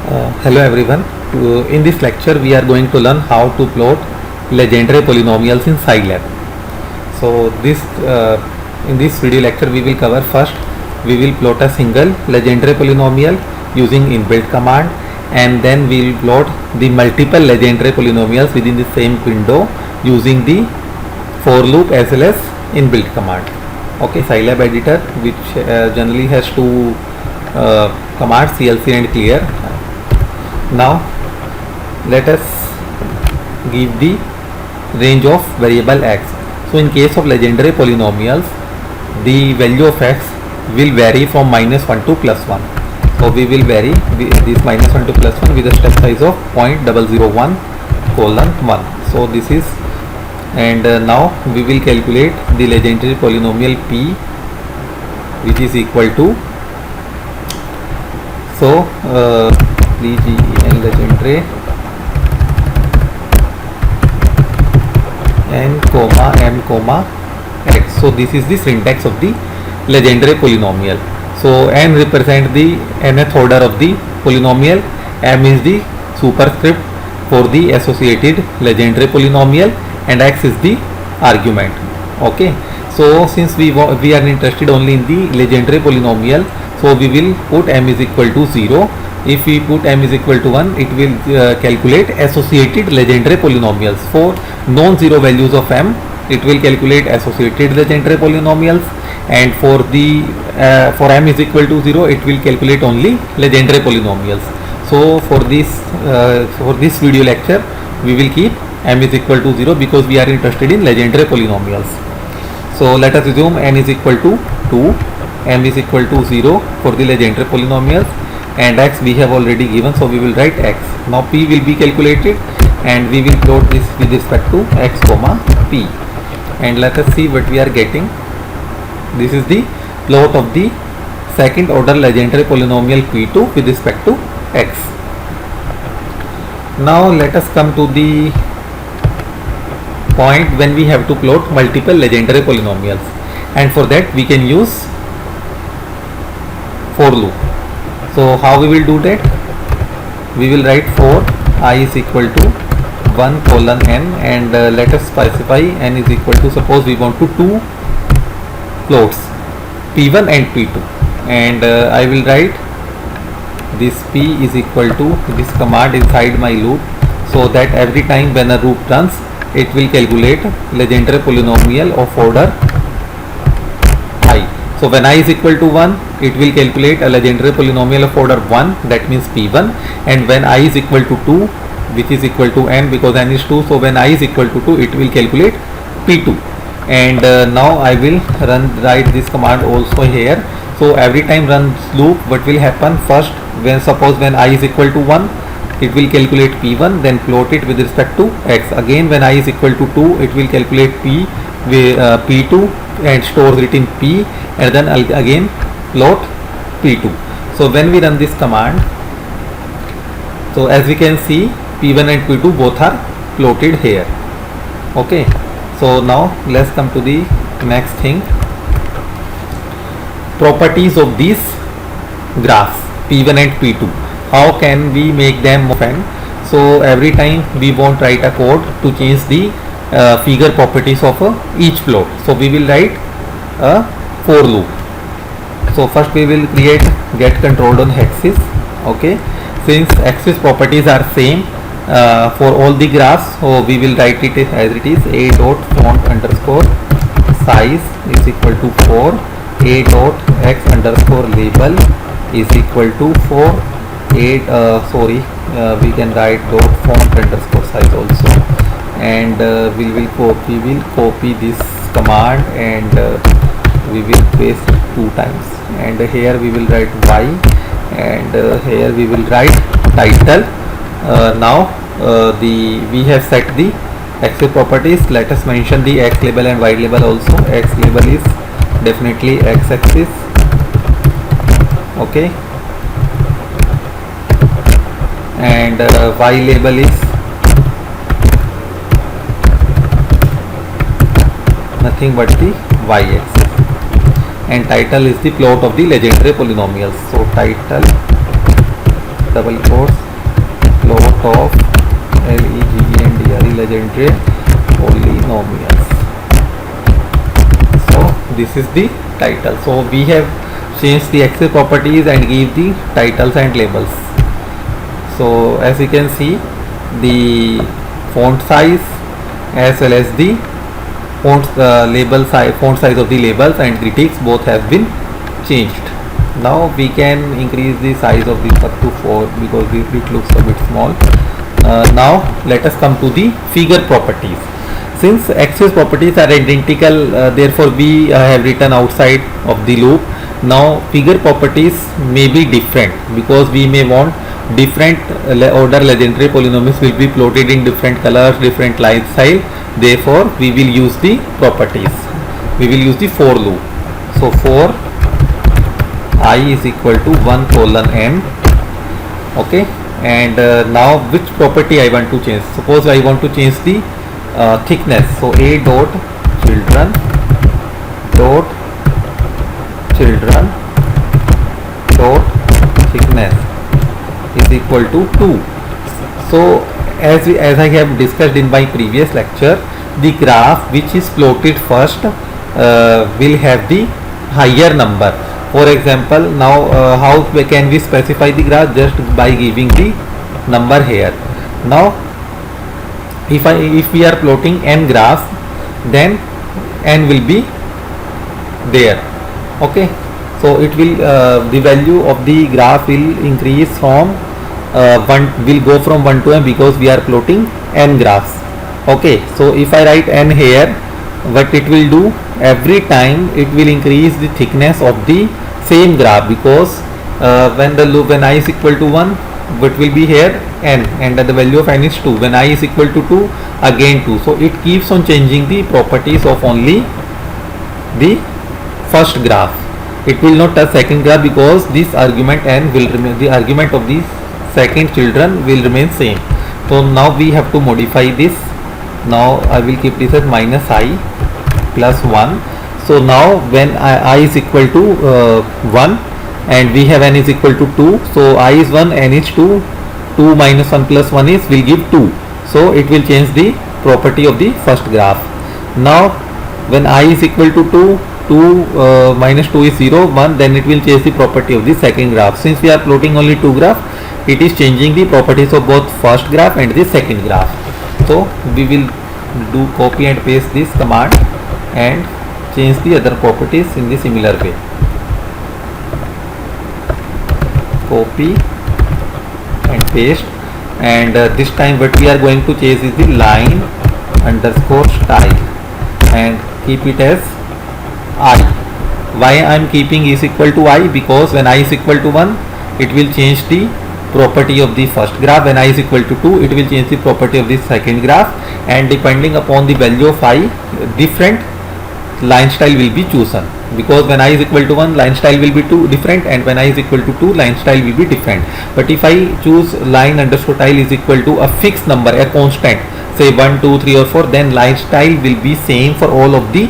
Hello everyone. In this lecture we are going to learn how to plot legendary polynomials in Scilab. So in this video lecture we will cover first we will plot a single legendary polynomial using inbuilt command, and then we will plot the multiple legendary polynomials within the same window using the for loop as well as inbuilt command. Okay, Scilab editor which generally has two commands, CLC and clear. Now let us give the range of variable x. So in case of legendary polynomials, the value of x will vary from -1 to +1. So we will vary this -1 to +1 with a step size of 0.001:1. So this is, and now we will calculate the legendary polynomial p, which is equal to, so legendary n comma m comma x. So this is the syntax of the legendary polynomial. So n represent the nth order of the polynomial, m is the superscript for the associated legendary polynomial, and x is the argument. Okay, so since we are interested only in the legendary polynomial, so we will put m is equal to 0. If we put m is equal to 1, it will calculate associated legendary polynomials. For non-zero values of m, it will calculate associated legendary polynomials, and for for m is equal to 0, it will calculate only legendary polynomials. So for this video lecture, we will keep m is equal to 0 because we are interested in legendary polynomials. So let us assume n is equal to 2, m is equal to 0 for the legendary polynomials, and x we have already given, so we will write x. Now p will be calculated, and we will plot this with respect to x comma p, and let us see what we are getting. This is the plot of the second order legendary polynomial p2 with respect to x. Now let us come to the point when we have to plot multiple legendary polynomials, and for that we can use for loop. So how we will do that? We will write for I is equal to 1:n, and let us specify n is equal to, suppose we want to two plots p1 and p2, and I will write this p is equal to this command inside my loop, so that every time when a loop runs, it will calculate legendary polynomial of order I. So when I is equal to 1, it will calculate a legendary polynomial of order 1, that means p1, and when I is equal to 2, which is equal to n because n is 2, so when I is equal to 2, it will calculate p2. And now I will write this command also here. So every time runs loop, what will happen? First, suppose when I is equal to 1, it will calculate p1, then plot it with respect to x. Again when I is equal to 2, it will calculate p2 and stores it in p, and then again plot p2. So when we run this command, so as we can see, p1 and p2 both are plotted here. Okay, so now let's come to the next thing. Properties of these graphs p1 and p2, how can we make them open? So every time we won't write a code to change the figure properties of each plot, so we will write a for loop. So first we will create get controlled on axis. Okay, since axis properties are same for all the graphs, so we will write it as it is: a dot font underscore size is equal to 4, a dot x underscore label is equal to 4, we can write dot font underscore size also, and we will copy this command, and we will paste it 2 times, and here we will write y, and here we will write title. Now we have set the axis properties. Let us mention the x label and y label also. X label is definitely x axis. Okay, and y label is nothing but the y axis, and title is the plot of the legendary polynomials. So title double quotes, plot of legendary legendary polynomials. So this is the title. So we have changed the access properties and give the titles and labels. So as you can see, the font size as well as the font size of the labels and the text both have been changed. Now we can increase the size of this up to 4 because it looks a bit small. Now let us come to the figure properties. Since access properties are identical, therefore we have written outside of the loop. Now figure properties may be different because we may want different order legendary polynomials will be plotted in different colors, different line style. Therefore we will use the properties. We will use the for loop. So for I is equal to 1 colon n. Okay, and now which property I want to change? Suppose I want to change the thickness. So a dot children dot thickness is equal to 2. So as I have discussed in my previous lecture, the graph which is plotted first will have the higher number. For example, now how can we specify the graph? Just by giving the number here. Now if we are plotting n graphs, then n will be there. Okay, so it will the value of the graph will increase from 1 will go from 1 to n because we are plotting n graphs. Okay, so if I write n here, what it will do, every time it will increase the thickness of the same graph because when I is equal to 1, what will be here n, and the value of n is 2. When I is equal to 2, again 2. So it keeps on changing the properties of only the first graph. It will not touch second graph because this argument n will remain, the argument of the second children will remain same. So now we have to modify this. Now I will keep this as minus I plus 1. So now when I is equal to 1 and we have n is equal to 2, so I is 1, n is 2, 2 minus 1 plus 1 is will give 2. So it will change the property of the first graph. Now when I is equal to 2, 2 minus 2 is 0, 1, then it will change the property of the second graph. Since we are plotting only two graphs, it is changing the properties of both first graph and the second graph. So we will do copy and paste this command and change the other properties in the similar way. Copy and paste, and this time what we are going to change is the line underscore style and keep it as I. Why I am keeping is equal to I? Because when I is equal to 1, it will change the property of the first graph. When I is equal to 2, it will change the property of the second graph, and depending upon the value of I, different line style will be chosen. Because when I is equal to 1, line style will be different, and when I is equal to 2, line style will be different. But if I choose line underscore style is equal to a fixed number, a constant, say 1, 2, 3 or 4, then line style will be same for all of the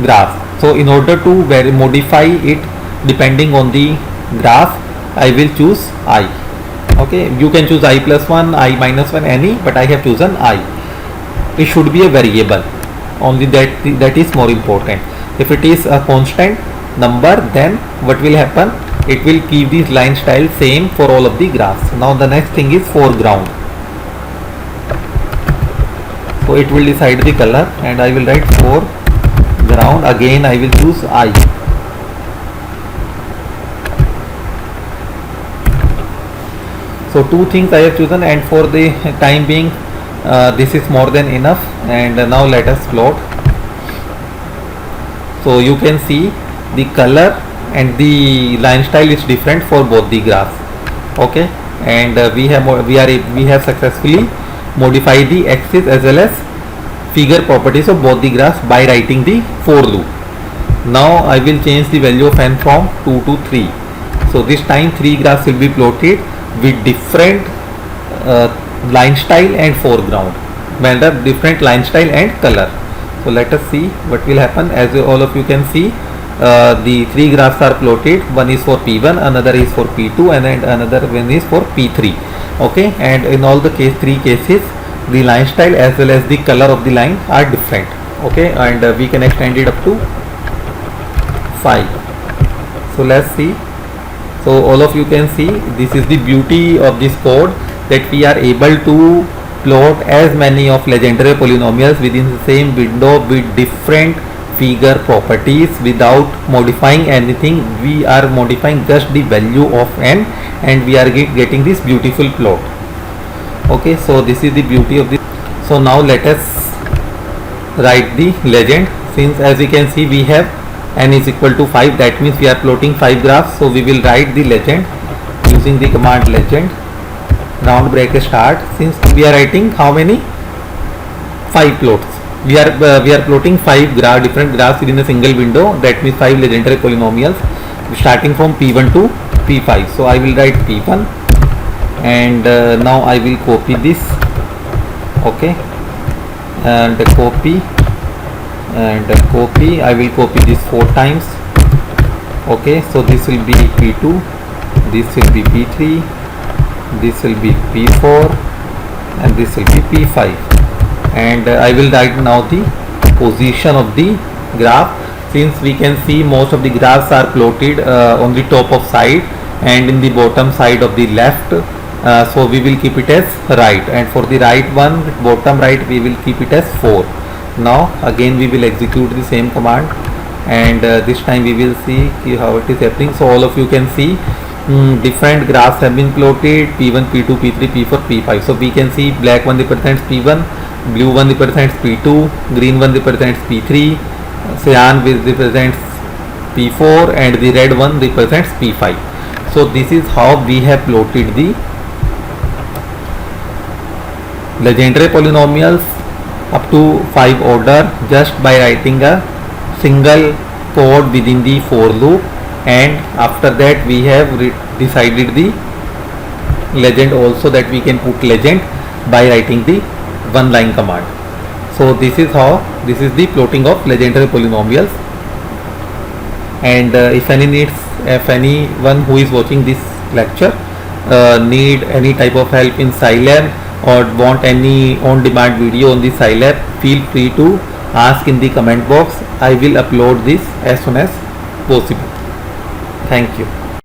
graphs. So in order to modify it depending on the graph, I will choose I. Okay, you can choose I plus 1, I minus 1, any, but I have chosen I. It should be a variable, only that is more important. If it is a constant number, then what will happen, it will keep this line style same for all of the graphs. Now the next thing is foreground. So it will decide the color, and I will write foreground. Again I will choose I. So two things I have chosen, and for the time being this is more than enough. And now let us plot. So you can see the color and the line style is different for both the graphs. Okay, and we have successfully modified the axis as well as figure properties of both the graphs by writing the for loop. Now I will change the value of n from 2 to 3. So this time 3 graphs will be plotted with different line style and foreground, different line style and color. So let us see what will happen. As all of you can see, the three graphs are plotted. One is for P1, another is for P2, and then another one is for P3. Okay, and in all the three cases, the line style as well as the color of the line are different. Okay, and we can extend it up to 5. So let's see. So all of you can see, this is the beauty of this code, that we are able to plot as many of legendary polynomials within the same window with different figure properties without modifying anything. We are modifying just the value of n, and we are getting this beautiful plot. Okay, so this is the beauty of this. So now let us write the legend. Since as you can see, we have n is equal to 5, that means we are plotting 5 graphs. So we will write the legend using the command legend, round bracket start. Since we are writing how many? 5 plots. We are plotting 5 different graphs within a single window. That means 5 legendary polynomials starting from P1 to P5. So I will write P1, and now I will copy this. Okay, and copy. I will copy this 4 times. Okay, so this will be P2, this will be P3, this will be P4, and this will be P5. And I will write now the position of the graph. Since we can see most of the graphs are plotted on the top of side and in the bottom side of the left, so we will keep it as right, and for the right one, bottom right, we will keep it as 4. Now again we will execute the same command, and this time we will see how it is happening. So all of you can see different graphs have been plotted: P1, P2, P3, P4, P5. So we can see black one represents P1, blue one represents P2, green one represents P3, cyan represents P4, and the red one represents P5. So this is how we have plotted the legendary polynomials up to 5 order just by writing a single code within the for loop, and after that we have decided the legend also, that we can put legend by writing the one line command. So this is the plotting of legendary polynomials. And if anyone who is watching this lecture need any type of help in Scilab or want any on-demand video on the Scilab, feel free to ask in the comment box. I will upload this as soon as possible. Thank you.